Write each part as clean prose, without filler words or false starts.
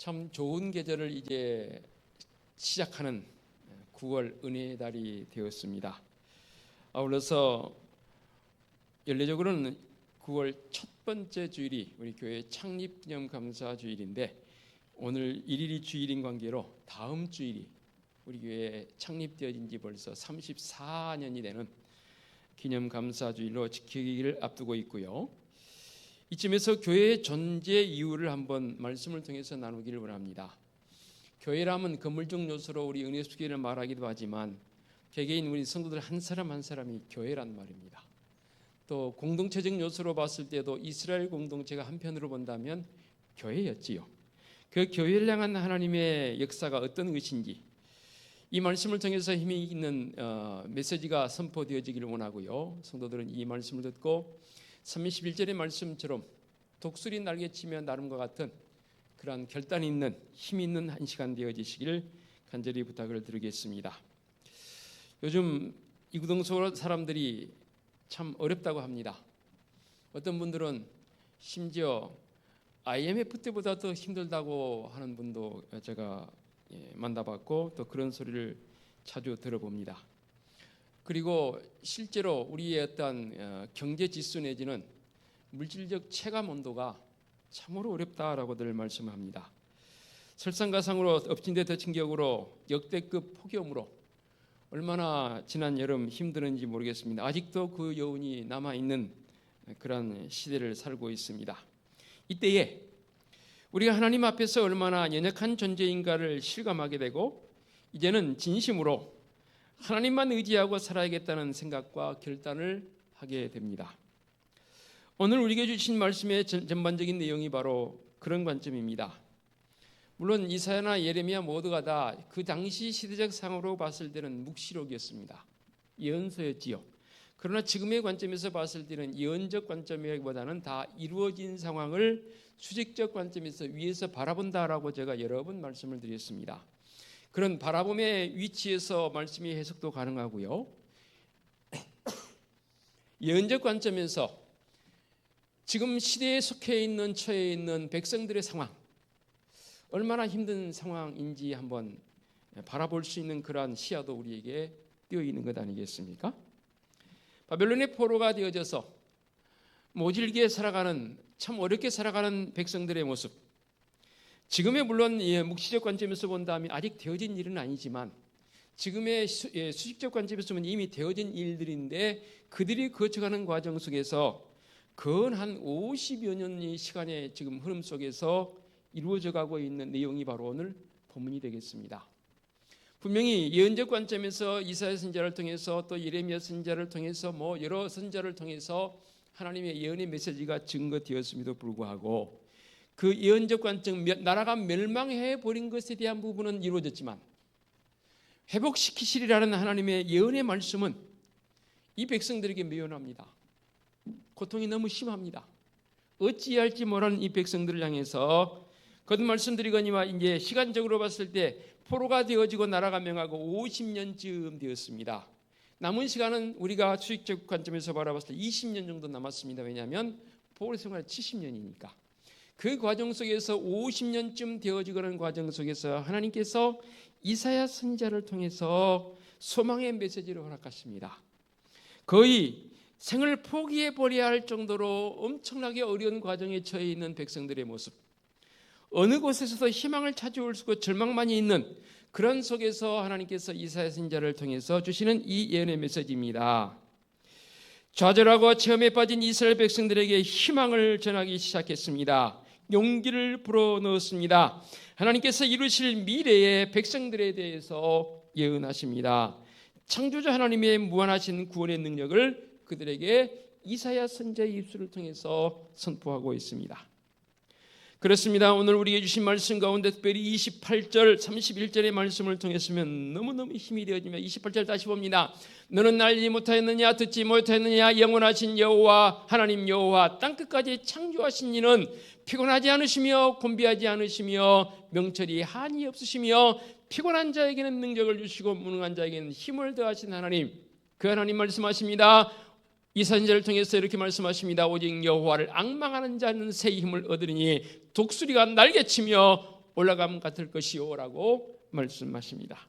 참 좋은 계절을 이제 시작하는 9월 은혜의 달이 되었습니다. 아울러서 연례적으로는 9월 첫 번째 주일이 우리 교회 창립기념 감사 주일인데 오늘 1일이 주일인 관계로 다음 주일이 우리 교회 창립되어진 지 벌써 34년이 되는 기념 감사 주일로 지키기를 앞두고 있고요. 이쯤에서 교회의 존재 이유를 한번 말씀을 통해서 나누기를 원합니다. 교회라면 건물적 요소로 우리 은혜 수기를 말하기도 하지만 개개인 우리 성도들 한 사람 한 사람이 교회란 말입니다. 또 공동체적 요소로 봤을 때도 이스라엘 공동체가 한편으로 본다면 교회였지요. 그 교회를 향한 하나님의 역사가 어떤 것인지 이 말씀을 통해서 힘이 있는 메시지가 선포되어지기를 원하고요. 성도들은 이 말씀을 듣고 31절의 말씀처럼 독수리 날개치며 나름과 같은 그러한 결단 있는 힘 있는 한 시간 되어지시기를 간절히 부탁을 드리겠습니다. 요즘 이구동성 사람들이 참 어렵다고 합니다. 어떤 분들은 심지어 IMF 때보다 더 힘들다고 하는 분도 제가 만나봤고 또 그런 소리를 자주 들어봅니다. 그리고 실제로 우리의 어떤 경제 지수 내지는 물질적 체감 온도가 참으로 어렵다라고들 말씀합니다. 설상가상으로 엎친 데 덮친 격으로 역대급 폭염으로 얼마나 지난 여름 힘드는지 모르겠습니다. 아직도 그 여운이 남아있는 그런 시대를 살고 있습니다. 이때에 우리가 하나님 앞에서 얼마나 연약한 존재인가를 실감하게 되고 이제는 진심으로 하나님만 의지하고 살아야겠다는 생각과 결단을 하게 됩니다. 오늘 우리에게 주신 말씀의 전반적인 내용이 바로 그런 관점입니다. 물론 이사야나 예레미야 모두가 다 그 당시 시대적 상으로 봤을 때는 묵시록이었습니다. 예언서였지요. 그러나 지금의 관점에서 봤을 때는 예언적 관점이기보다는 다 이루어진 상황을 수직적 관점에서 위에서 바라본다라고 제가 여러 번 말씀을 드렸습니다. 그런 바라봄의 위치에서 말씀이 해석도 가능하고요. 예언적 관점에서 지금 시대에 속해 있는 처해 있는 백성들의 상황 얼마나 힘든 상황인지 한번 바라볼 수 있는 그러한 시야도 우리에게 띄어 있는 것 아니겠습니까? 바벨론의 포로가 되어져서 모질게 살아가는 참 어렵게 살아가는 백성들의 모습 지금의 물론 묵시적 관점에서 본다면 아직 되어진 일은 아니지만 지금의 수직적 관점에서 보면 이미 되어진 일들인데 그들이 거쳐가는 과정 속에서 근 한 50여 년의 시간의 지금 흐름 속에서 이루어져 가고 있는 내용이 바로 오늘 본문이 되겠습니다. 분명히 예언적 관점에서 이사야 선지자를 통해서 또 예레미야 선지자를 통해서 여러 선지자를 통해서 하나님의 예언의 메시지가 증거되었음에도 불구하고 그 예언적 관점 나라가 멸망해 버린 것에 대한 부분은 이루어졌지만 회복시키시리라는 하나님의 예언의 말씀은 이 백성들에게 미연합니다. 고통이 너무 심합니다. 어찌할지 모르는 이 백성들을 향해서 거듭 말씀드리거니와 이제 시간적으로 봤을 때 포로가 되어지고 나라가 명하고 50년쯤 되었습니다. 남은 시간은 우리가 수익적 관점에서 바라봤을 때 20년 정도 남았습니다. 왜냐하면 포로 생활 70년이니까. 그 과정 속에서 50년쯤 되어지는 과정 속에서 하나님께서 이사야 선지자를 통해서 소망의 메시지를 허락하십니다. 거의 생을 포기해버려야 할 정도로 엄청나게 어려운 과정에 처해 있는 백성들의 모습 어느 곳에서도 희망을 찾아올 수 없고 절망만이 있는 그런 속에서 하나님께서 이사야 선지자를 통해서 주시는 이 예언의 메시지입니다. 좌절하고 체험에 빠진 이스라엘 백성들에게 희망을 전하기 시작했습니다. 용기를 불어넣었습니다. 하나님께서 이루실 미래의 백성들에 대해서 예언하십니다. 창조자 하나님의 무한하신 구원의 능력을 그들에게 이사야 선지자의 입술을 통해서 선포하고 있습니다. 그렇습니다. 오늘 우리에게 주신 말씀 가운데 특별히 28절 31절의 말씀을 통했으면 너무너무 힘이 되어지며 28절 다시 봅니다. 너는 알지 못하였느냐 듣지 못하였느냐 영원하신 여호와 하나님 여호와 땅끝까지 창조하신 이는 피곤하지 않으시며 곤비하지 않으시며 명철이 한이 없으시며 피곤한 자에게는 능력을 주시고 무능한 자에게는 힘을 더하신 하나님 그 하나님 말씀하십니다. 이 선지자를 통해서 이렇게 말씀하십니다. 오직 여호와를 앙망하는 자는 새 힘을 얻으리니 독수리가 날개치며 올라감 같을 것이요라고 말씀하십니다.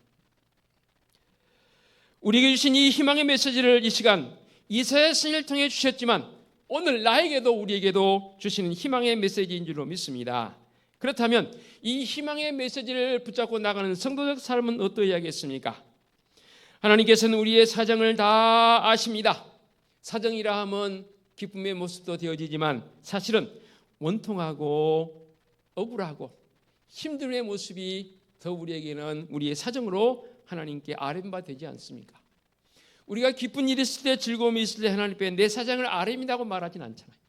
우리에게 주신 이 희망의 메시지를 이 시간 이사야 선지자를 통해 주셨지만 오늘 나에게도 우리에게도 주시는 희망의 메시지인 줄로 믿습니다. 그렇다면 이 희망의 메시지를 붙잡고 나가는 성도적 삶은 어떠해야겠습니까? 하나님께서는 우리의 사정을 다 아십니다. 사정이라 하면 기쁨의 모습도 되어지지만 사실은 원통하고 억울하고 힘듦의 모습이 더 우리에게는 우리의 사정으로 하나님께 아뢰바 되지 않습니까? 우리가 기쁜 일이 있을 때 즐거움이 있을 때 하나님 앞에 내 사정을 아뢰미다고 말하진 않잖아요.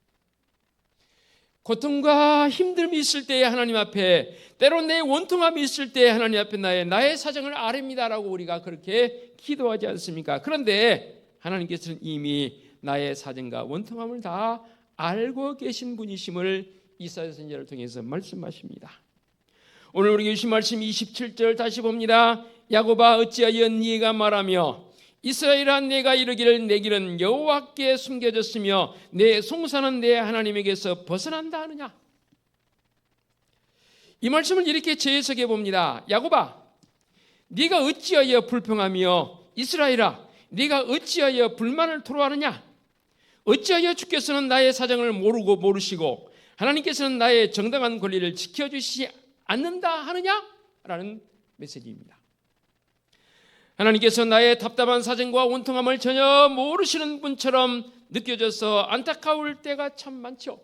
고통과 힘듦이 있을 때에 하나님 앞에 때론 내 원통함이 있을 때 하나님 앞에 나의 사정을 아뢰미다라고 우리가 그렇게 기도하지 않습니까? 그런데 하나님께서는 이미 나의 사정과 원통함을 다 알고 계신 분이심을 이사야 선지자를 통해서 말씀하십니다. 오늘 우리에게 주신 말씀 27절 다시 봅니다. 야곱아 어찌하여 네가 말하며 이스라엘아 내가 이르기를 내 길은 여호와께 숨겨졌으며 내 송사는 내 하나님에게서 벗어난다 하느냐. 이 말씀을 이렇게 재해석해 봅니다. 야곱아 네가 어찌하여 불평하며 이스라엘아 네가 어찌하여 불만을 토로하느냐. 어찌하여 주께서는 나의 사정을 모르고 모르시고 하나님께서는 나의 정당한 권리를 지켜주시지 않는다 하느냐라는 메시지입니다. 하나님께서 나의 답답한 사정과 원통함을 전혀 모르시는 분처럼 느껴져서 안타까울 때가 참 많죠.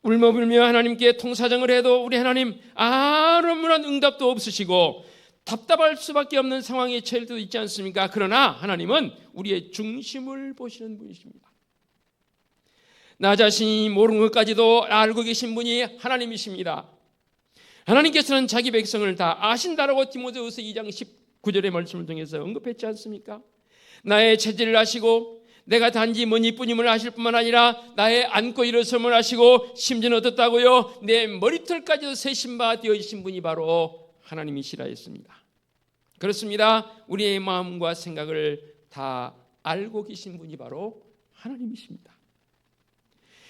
울며불며 하나님께 통사정을 해도 우리 하나님 아무런 응답도 없으시고 답답할 수밖에 없는 상황에 처할 때도 있지 않습니까? 그러나 하나님은 우리의 중심을 보시는 분이십니다. 나 자신이 모르는 것까지도 알고 계신 분이 하나님이십니다. 하나님께서는 자기 백성을 다 아신다라고 디모데후서 2장 19절의 말씀을 통해서 언급했지 않습니까? 나의 체질을 아시고 내가 단지 머니뿐임을 아실 뿐만 아니라 나의 앉고 일어섬을 아시고 심지어는 어떻다고요? 내 머리털까지도 세신 바 되어지신 분이 바로 하나님이시라 했습니다. 그렇습니다. 우리의 마음과 생각을 다 알고 계신 분이 바로 하나님이십니다.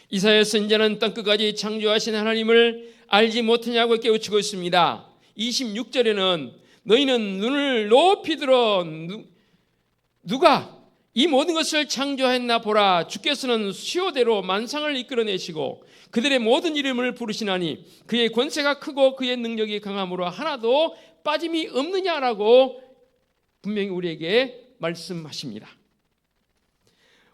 이사야 선지자는 땅끝까지 창조하신 하나님을 알지 못하냐고 깨우치고 있습니다. 26절에는 너희는 눈을 높이 들어 누가 이 모든 것을 창조했나 보라. 주께서는 수요대로 만상을 이끌어내시고 그들의 모든 이름을 부르시나니 그의 권세가 크고 그의 능력이 강함으로 하나도 빠짐이 없느냐라고 분명히 우리에게 말씀하십니다.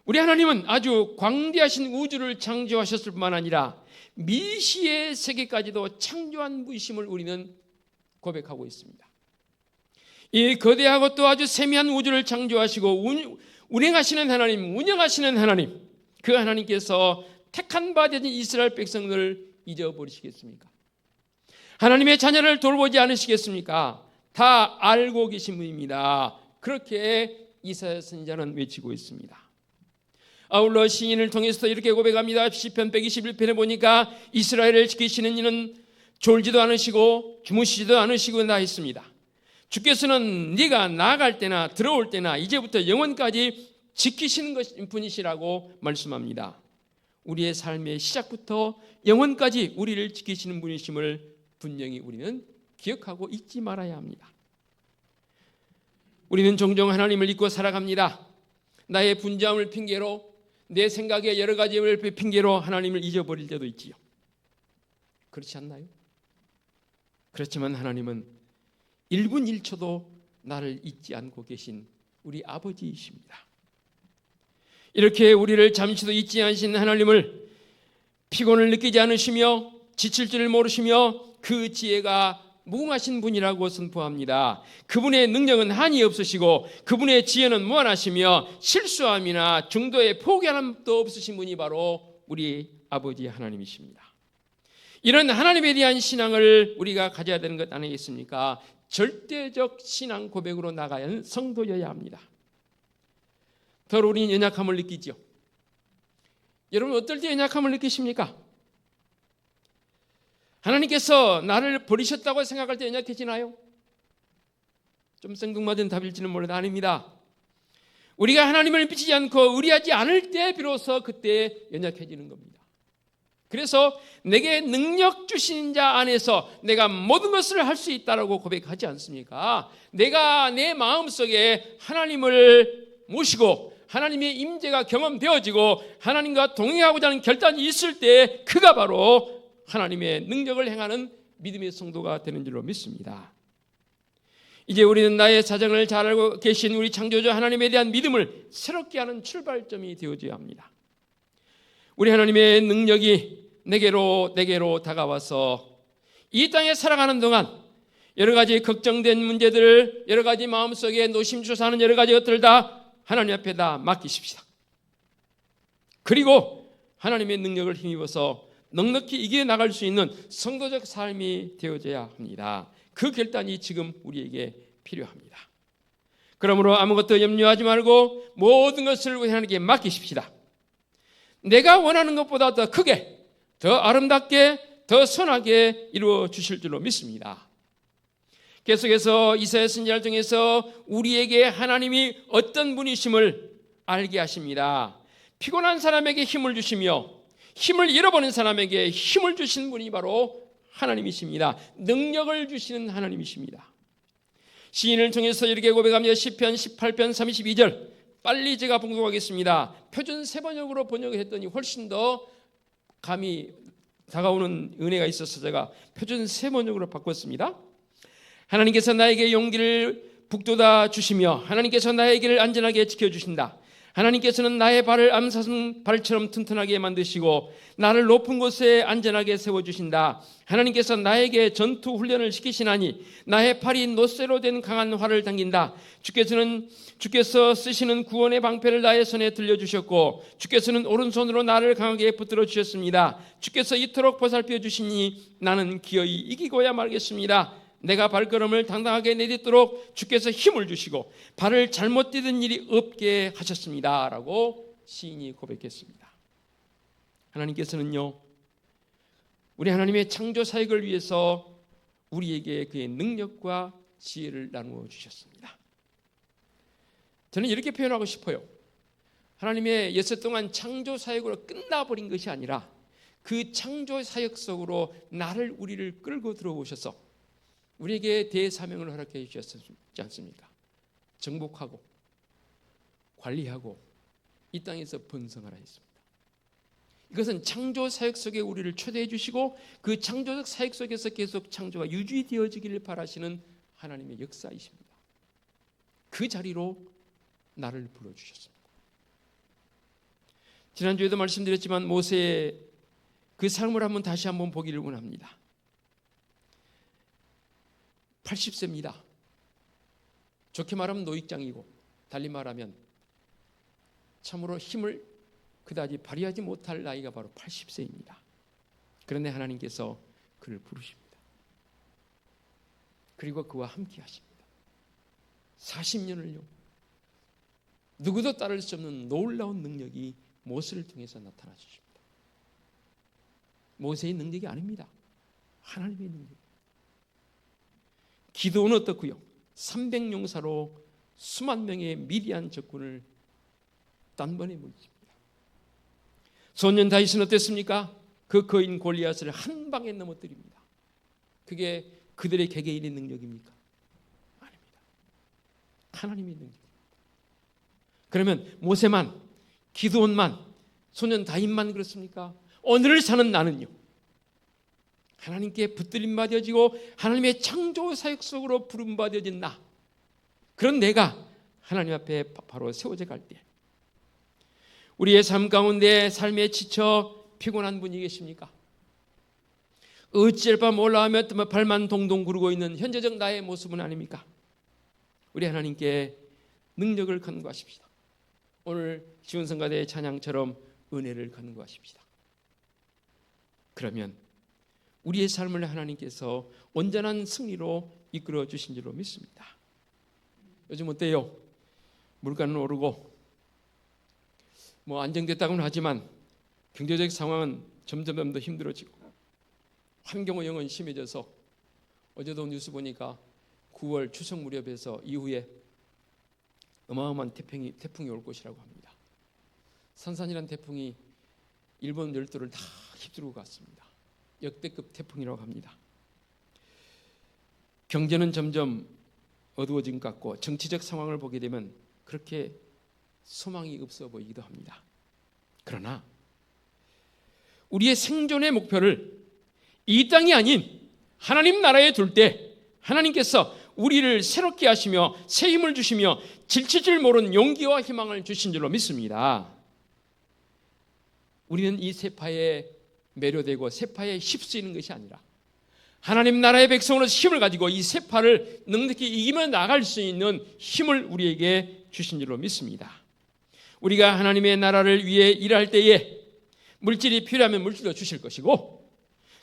우리 하나님은 아주 광대하신 우주를 창조하셨을 뿐만 아니라 미시의 세계까지도 창조한 분이심을 우리는 고백하고 있습니다. 이 거대하고 또 아주 세미한 우주를 창조하시고 운행하시는 하나님, 운영하시는 하나님, 그 하나님께서 택한 바 되신 이스라엘 백성들을 잊어버리시겠습니까? 하나님의 자녀를 돌보지 않으시겠습니까? 다 알고 계신 분입니다. 그렇게 이사야 선지자는 외치고 있습니다. 아울러 시인을 통해서 이렇게 고백합니다. 시편 121편에 보니까 이스라엘을 지키시는 이는 졸지도 않으시고 주무시지도 않으시고 나 있습니다. 주께서는 네가 나아갈 때나 들어올 때나 이제부터 영원까지 지키시는 분이시라고 말씀합니다. 우리의 삶의 시작부터 영원까지 우리를 지키시는 분이심을 분명히 우리는 기억하고 잊지 말아야 합니다. 우리는 종종 하나님을 잊고 살아갑니다. 나의 분주함을 핑계로 내 생각의 여러 가지를 핑계로 하나님을 잊어버릴 때도 있지요. 그렇지 않나요? 그렇지만 하나님은 1분 1초도 나를 잊지 않고 계신 우리 아버지이십니다. 이렇게 우리를 잠시도 잊지 않으신 하나님을 피곤을 느끼지 않으시며 지칠 줄을 모르시며 그 지혜가 무궁하신 분이라고 선포합니다. 그분의 능력은 한이 없으시고 그분의 지혜는 무한하시며 실수함이나 중도의 포기함도 없으신 분이 바로 우리 아버지 하나님이십니다. 이런 하나님에 대한 신앙을 우리가 가져야 되는 것 아니겠습니까? 절대적 신앙 고백으로 나가야 하는 성도여야 합니다. 더 우리는 연약함을 느끼죠. 여러분 어떨 때 연약함을 느끼십니까? 하나님께서 나를 버리셨다고 생각할 때 연약해지나요? 좀 생뚱맞은 답일지는 몰라도 아닙니다. 우리가 하나님을 믿지 않고 의리하지 않을 때 비로소 그때 연약해지는 겁니다. 그래서 내게 능력 주신 자 안에서 내가 모든 것을 할 수 있다라고 고백하지 않습니까? 내가 내 마음속에 하나님을 모시고 하나님의 임재가 경험되어지고 하나님과 동행하고자 하는 결단이 있을 때 그가 바로 하나님의 능력을 행하는 믿음의 성도가 되는 줄로 믿습니다. 이제 우리는 나의 사정을 잘 알고 계신 우리 창조주 하나님에 대한 믿음을 새롭게 하는 출발점이 되어져야 합니다. 우리 하나님의 능력이 내게로 다가와서 이 땅에 살아가는 동안 여러 가지 걱정된 문제들, 여러 가지 마음속에 노심초사하는 여러 가지 것들을 다 하나님 앞에 다 맡기십시다. 그리고 하나님의 능력을 힘입어서 넉넉히 이겨나갈 수 있는 성도적 삶이 되어져야 합니다. 그 결단이 지금 우리에게 필요합니다. 그러므로 아무것도 염려하지 말고 모든 것을 하나님께 맡기십시다. 내가 원하는 것보다 더 크게, 더 아름답게, 더 선하게 이루어 주실 줄로 믿습니다. 계속해서 이사야 선지자를 통해서 우리에게 하나님이 어떤 분이심을 알게 하십니다. 피곤한 사람에게 힘을 주시며 힘을 잃어버린 사람에게 힘을 주신 분이 바로 하나님이십니다. 능력을 주시는 하나님이십니다. 시인을 통해서 이렇게 고백합니다. 시편 18편 32절 빨리 제가 봉독하겠습니다. 표준 세번역으로 번역을 했더니 훨씬 더 감이 다가오는 은혜가 있어서 제가 표준 세번역으로 바꿨습니다. 하나님께서 나에게 용기를 북돋아 주시며 하나님께서 나의 길을 안전하게 지켜주신다. 하나님께서는 나의 발을 암사슴 발처럼 튼튼하게 만드시고 나를 높은 곳에 안전하게 세워주신다. 하나님께서 나에게 전투 훈련을 시키시나니 나의 팔이 노쇠로 된 강한 활을 당긴다. 주께서 쓰시는 구원의 방패를 나의 손에 들려주셨고 주께서는 오른손으로 나를 강하게 붙들어 주셨습니다. 주께서 이토록 보살펴 주시니 나는 기어이 이기고야 말겠습니다. 내가 발걸음을 당당하게 내딛도록 주께서 힘을 주시고 발을 잘못 디딘 일이 없게 하셨습니다 라고 시인이 고백했습니다. 하나님께서는요 우리 하나님의 창조 사역을 위해서 우리에게 그의 능력과 지혜를 나누어 주셨습니다. 저는 이렇게 표현하고 싶어요. 하나님의 예수 동안 창조 사역으로 끝나버린 것이 아니라 그 창조 사역 속으로 우리를 끌고 들어오셔서 우리에게 대사명을 허락해 주셨지 않습니까? 정복하고 관리하고 이 땅에서 번성하라 했습니다. 이것은 창조 사역 속에 우리를 초대해 주시고 그 창조적 사역 속에서 계속 창조가 유지되어지기를 바라시는 하나님의 역사이십니다. 그 자리로 나를 불러주셨습니다. 지난주에도 말씀드렸지만 모세의 그 삶을 다시 한번 보기를 원합니다. 80세입니다. 좋게 말하면 노익장이고 달리 말하면 참으로 힘을 그다지 발휘하지 못할 나이가 바로 80세입니다. 그런데 하나님께서 그를 부르십니다. 그리고 그와 함께 하십니다. 40년을요. 누구도 따를 수 없는 놀라운 능력이 모세를 통해서 나타나 주십니다. 모세의 능력이 아닙니다. 하나님의 능력. 기도는 어떻고요? 300용사로 수만 명의 미디안 적군을 단번에 물리칩니다. 소년 다윗은 어땠습니까? 그 거인 골리앗을 한 방에 넘어뜨립니다. 그게 그들의 개개인의 능력입니까? 아닙니다. 하나님의 능력입니다. 그러면 모세만, 기드온만, 소년 다윗만 그렇습니까? 오늘을 사는 나는요. 하나님께 붙들림 받아지고 하나님의 창조 사역 속으로 부름 받아진 나, 그런 내가 하나님 앞에 바로 세워져 갈 때 우리의 삶 가운데 삶에 지쳐 피곤한 분이 계십니까? 어찌할 바 몰라하며 발만 동동 구르고 있는 현재적 나의 모습은 아닙니까? 우리 하나님께 능력을 간구하십시다. 오늘 지원성가대의 찬양처럼 은혜를 간구하십시다. 그러면 우리의 삶을 하나님께서 온전한 승리로 이끌어 주신 줄로 믿습니다. 요즘 어때요? 물가는 오르고 안정됐다고는 하지만 경제적 상황은 점점 더 힘들어지고 환경오염은 심해져서 어제도 뉴스 보니까 9월 추석 무렵에서 이후에 어마어마한 태풍이 올 것이라고 합니다. 산산이라는 태풍이 일본 열도를 다 휩쓸고 갔습니다. 역대급 태풍이라고 합니다. 경제는 점점 어두워진 것 같고 정치적 상황을 보게 되면 그렇게 소망이 없어 보이기도 합니다. 그러나 우리의 생존의 목표를 이 땅이 아닌 하나님 나라에 둘 때 하나님께서 우리를 새롭게 하시며 새 힘을 주시며 질칠 줄 모르는 용기와 희망을 주신 줄로 믿습니다. 우리는 이 세파에 매료되고 세파에 휩쓰이는 것이 아니라 하나님 나라의 백성으로서 힘을 가지고 이 세파를 넉넉히 이기며 나갈 수 있는 힘을 우리에게 주신 줄로 믿습니다. 우리가 하나님의 나라를 위해 일할 때에 물질이 필요하면 물질도 주실 것이고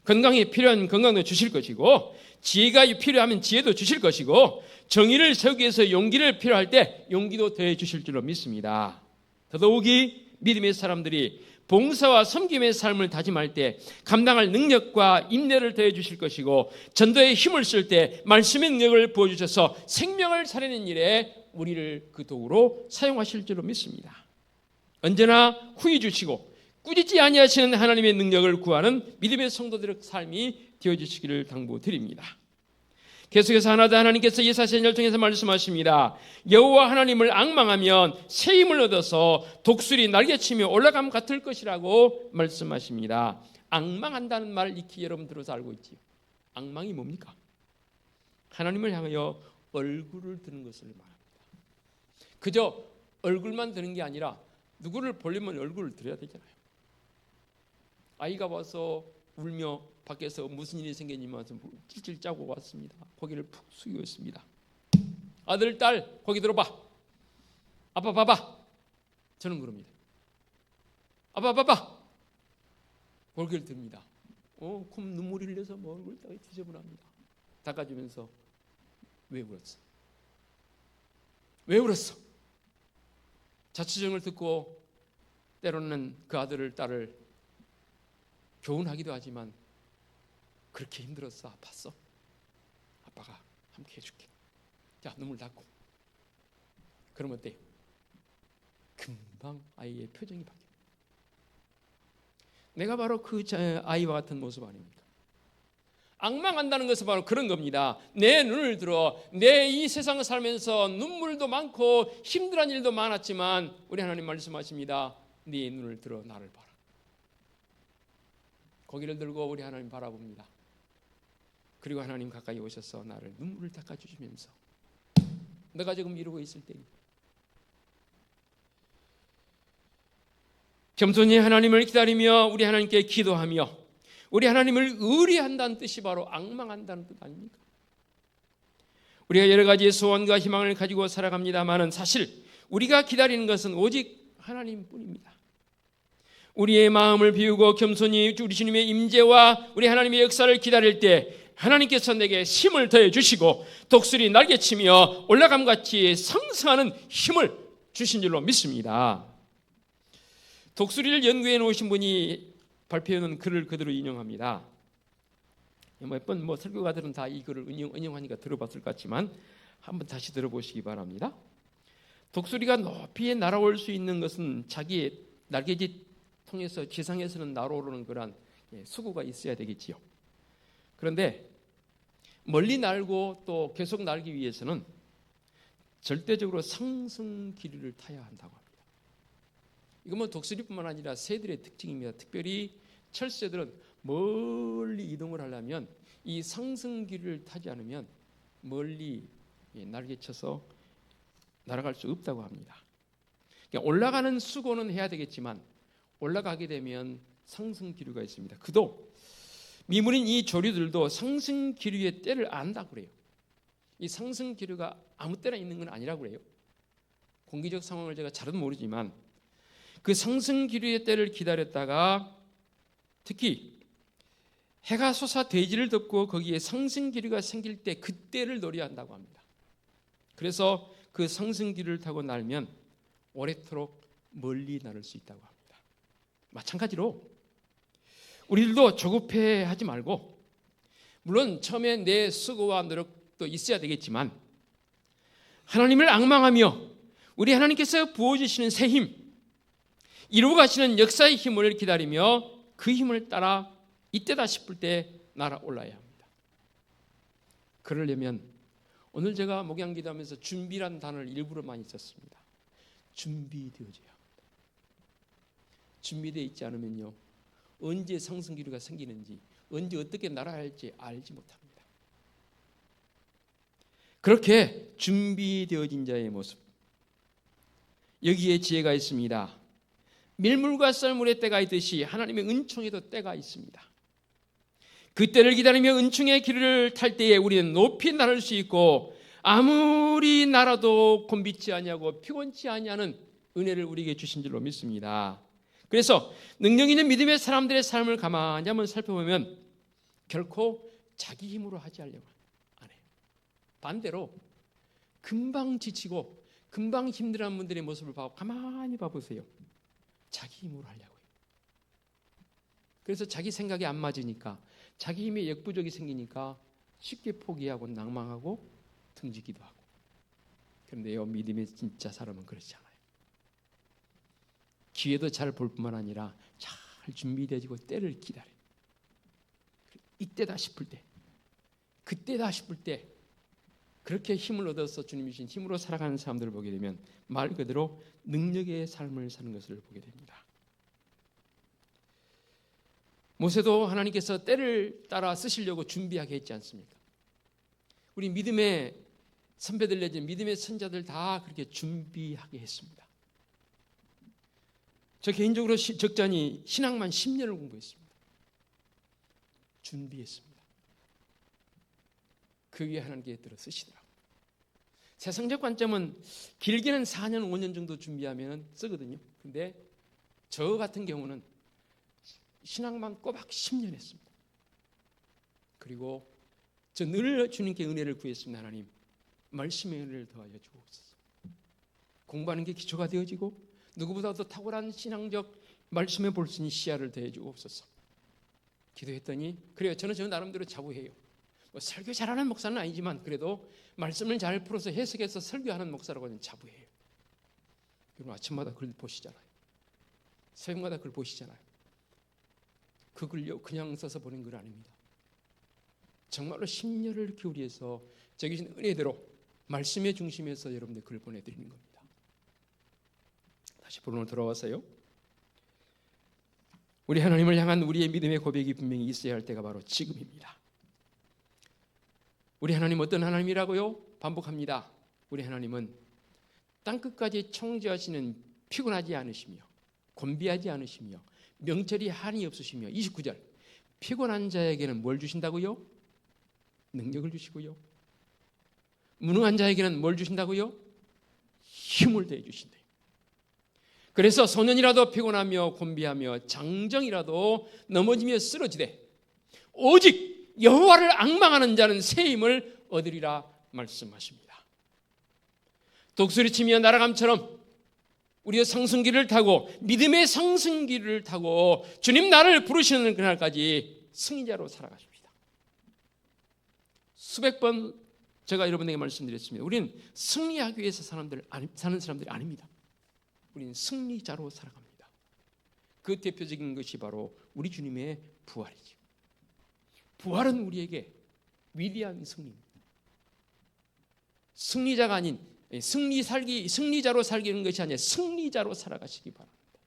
건강이 필요한 건강도 주실 것이고 지혜가 필요하면 지혜도 주실 것이고 정의를 세우기 위해서 용기를 필요할 때 용기도 더해 주실 줄로 믿습니다. 더더욱이 믿음의 사람들이 봉사와 섬김의 삶을 다짐할 때 감당할 능력과 인내를 더해 주실 것이고 전도에 힘을 쓸 때 말씀의 능력을 부어주셔서 생명을 살리는 일에 우리를 그 도구로 사용하실 줄로 믿습니다. 언제나 후히 주시고 꾸짖지 아니하시는 하나님의 능력을 구하는 믿음의 성도들의 삶이 되어주시기를 당부드립니다. 계속해서 하나님께서 예사시를 통해서 말씀하십니다. 여호와 하나님을 앙망하면 새 힘을 얻어서 독수리 날개치며 올라감 같을 것이라고 말씀하십니다. 앙망한다는 말을 익히 여러분 들어서 알고 있지요. 앙망이 뭡니까? 하나님을 향하여 얼굴을 드는 것을 말합니다. 그저 얼굴만 드는 게 아니라 누구를 보려면 얼굴을 드려야 되잖아요. 아이가 와서 울며 밖에서 무슨 일이 생겼냐면 찔찔 짜고 왔습니다. 고개를 푹 숙이고 있습니다. 아들, 딸, 고기 들어봐. 아빠 봐봐. 저는 그럽니다. 아빠 봐봐. 고개를 듭니다. 콧 눈물이 흘려서 얼굴 딱 지저분합니다. 닦아주면서 왜 울었어? 왜 울었어? 자취정을 듣고 때로는 그 아들을 딸을 교훈하기도 하지만 그렇게 힘들었어? 아팠어? 아빠가 함께 해줄게. 자, 눈물 닦고. 그러면 어때요? 금방 아이의 표정이 바뀝니다. 내가 바로 그 아이와 같은 모습 아닙니까? 앙망한다는 것은 바로 그런 겁니다. 내 눈을 들어 내 이 세상을 살면서 눈물도 많고 힘들한 일도 많았지만 우리 하나님 말씀하십니다. 네 눈을 들어 나를 봐라. 고개를 들고 우리 하나님 바라봅니다. 그리고 하나님 가까이 오셔서 나를 눈물을 닦아주시면서 내가 지금 이러고 있을 때니 겸손히 하나님을 기다리며 우리 하나님께 기도하며 우리 하나님을 의뢰한다는 뜻이 바로 앙망한다는 뜻 아닙니까? 우리가 여러 가지의 소원과 희망을 가지고 살아갑니다마는 사실 우리가 기다리는 것은 오직 하나님뿐입니다. 우리의 마음을 비우고 겸손히 우리 주님의 임재와 우리 하나님의 역사를 기다릴 때 하나님께서 내게 힘을 더해 주시고 독수리 날개치며 올라감같이 상승하는 힘을 주신 줄로 믿습니다. 독수리를 연구해 놓으신 분이 발표해 놓은 글을 그대로 인용합니다. 몇 번 설교가들은 다 이 글을 인용하니까 들어봤을 것 같지만 한번 다시 들어보시기 바랍니다. 독수리가 높이 날아올 수 있는 것은 자기의 날개짓 통해서 지상에서는 날아오르는 그런 수고가 있어야 되겠지요. 그런데 멀리 날고 또 계속 날기 위해서는 절대적으로 상승 기류를 타야 한다고 합니다. 이건 독수리뿐만 아니라 새들의 특징입니다. 특별히 철새들은 멀리 이동을 하려면 이 상승 기류를 타지 않으면 멀리 날개쳐서 날아갈 수 없다고 합니다. 그러니까 올라가는 수고는 해야 되겠지만 올라가게 되면 상승 기류가 있습니다. 그도 미물인 이 조류들도 상승 기류의 때를 안다고 그래요. 이 상승 기류가 아무 때나 있는 건 아니라고 그래요. 공기적 상황을 제가 잘은 모르지만 그 상승 기류의 때를 기다렸다가 특히 해가 솟아 대지를 덮고 거기에 상승 기류가 생길 때 그때를 노려야 한다고 합니다. 그래서 그 상승 기류를 타고 날면 오래도록 멀리 나를 수 있다고 합니다. 마찬가지로 우리들도 조급해하지 말고 물론 처음에 내 수고와 노력도 있어야 되겠지만 하나님을 앙망하며 우리 하나님께서 부어주시는 새 힘, 이루어 가시는 역사의 힘을 기다리며 그 힘을 따라 이때다 싶을 때 날아올라야 합니다. 그러려면 오늘 제가 목양기도하면서 준비란 단어를 일부러 많이 썼습니다. 준비되어져야 합니다. 준비되어 있지 않으면요, 언제 상승기류가 생기는지, 언제 어떻게 날아야 할지 알지 못합니다. 그렇게 준비되어진 자의 모습, 여기에 지혜가 있습니다. 밀물과 썰물의 때가 있듯이 하나님의 은총에도 때가 있습니다. 그 때를 기다리며 은총의 길을 탈 때에 우리는 높이 날을 수 있고 아무리 날아도 곤비치 아니하고 피곤치 아니하는 은혜를 우리에게 주신 줄로 믿습니다. 그래서 능력 있는 믿음의 사람들의 삶을 가만히 한번 살펴보면 결코 자기 힘으로 하지 않으려고 안 해요. 반대로 금방 지치고 금방 힘들어하는 분들의 모습을 가만히 봐보세요. 자기 힘으로 하려고요. 그래서 자기 생각이 안 맞으니까, 자기 힘에 역부족이 생기니까 쉽게 포기하고 낭망하고 등지기도 하고. 그런데요, 믿음의 진짜 사람은 그렇지 않아요. 기회도 잘 볼 뿐만 아니라 잘 준비되어지고 때를 기다려요. 이때다 싶을 때, 그때다 싶을 때 그렇게 힘을 얻어서 주님이 주신 힘으로 살아가는 사람들을 보게 되면 말 그대로 능력의 삶을 사는 것을 보게 됩니다. 모세도 하나님께서 때를 따라 쓰시려고 준비하게 했지 않습니까? 우리 믿음의 선배들 내지 믿음의 선자들 다 그렇게 준비하게 했습니다. 저 개인적으로 적잖이 신학만 10년을 공부했습니다. 준비했습니다. 그 위에 하나님께 들어 쓰시더라고요. 세상적 관점은 길게는 4년, 5년 정도 준비하면 쓰거든요. 근데 저 같은 경우는 신학만 꼬박 10년 했습니다. 그리고 저 늘 주님께 은혜를 구했습니다. 하나님, 말씀의 은혜를 더하여 주옵소서. 공부하는 게 기초가 되어지고 누구보다도 탁월한 신앙적 말씀에 볼 수 있는 시야를 더해 주옵소서. 기도했더니 그래요. 저는 저 나름대로 자부해요. 설교 잘하는 목사는 아니지만 그래도 말씀을 잘 풀어서 해석해서 설교하는 목사라고는 자부해요. 여러분 아침마다 글 보시잖아요. 새벽마다 글 보시잖아요. 그 글요 그냥 써서 보낸 글 아닙니다. 정말로 심려를 기울여서 저기 계신 은혜대로 말씀의 중심에서 여러분들 글 보내드리는 겁니다. 다시 본론으로 돌아와서요. 우리 하나님을 향한 우리의 믿음의 고백이 분명히 있어야 할 때가 바로 지금입니다. 우리 하나님 어떤 하나님이라고요? 반복합니다. 우리 하나님은 땅끝까지 청지하시는 피곤하지 않으시며 곤비하지 않으시며 명철이 한이 없으시며 29절 피곤한 자에게는 뭘 주신다고요? 능력을 주시고요. 무능한 자에게는 뭘 주신다고요? 힘을 더해 주신다. 그래서 소년이라도 피곤하며 곤비하며 장정이라도 넘어지며 쓰러지되 오직 여호와를 앙망하는 자는 새 힘을 얻으리라 말씀하십니다. 독수리치며 날아감처럼 우리의 상승기를 타고 믿음의 상승기를 타고 주님 나를 부르시는 그날까지 승리자로 살아가십니다. 수백 번 제가 여러분에게 말씀드렸습니다. 우리는 승리하기 위해서 사는 사람들이 아닙니다. 우리는 승리자로 살아갑니다. 그 대표적인 것이 바로 우리 주님의 부활이죠. 부활은 우리에게 위대한 승리입니다. 승리자가 아닌 승리자로 살기는 것이 아니라 승리자로 살아가시기 바랍니다.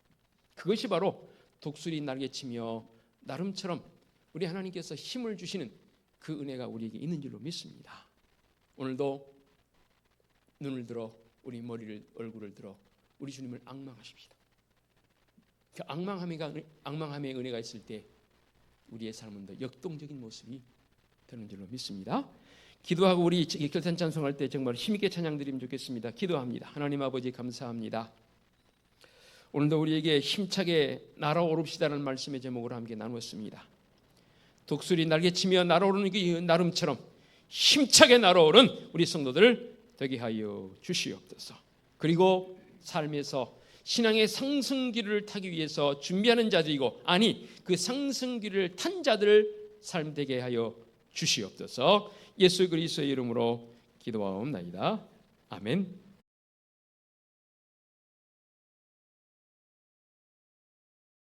그것이 바로 독수리 날개치며 나름처럼 우리 하나님께서 힘을 주시는 그 은혜가 우리에게 있는 줄로 믿습니다. 오늘도 눈을 들어 우리 얼굴을 들어 우리 주님을 앙망하십시다. 그 앙망함의 은혜가 있을 때 우리의 삶은 더 역동적인 모습이 되는 줄로 믿습니다. 기도하고 우리 결단 찬송할 때 정말 힘있게 찬양드리면 좋겠습니다. 기도합니다. 하나님 아버지 감사합니다. 오늘도 우리에게 힘차게 날아오릅시다라는 말씀의 제목으로 함께 나누었습니다. 독수리 날개치며 날아오르는 그 나름처럼 힘차게 날아오른 우리 성도들 되게 하여 주시옵소서. 그리고 삶에서 신앙의 상승기를 타기 위해서 준비하는 자들이고 그 상승기를 탄 자들 삶 되게 하여 주시옵소서. 예수 그리스도의 이름으로 기도하옵나이다. 아멘.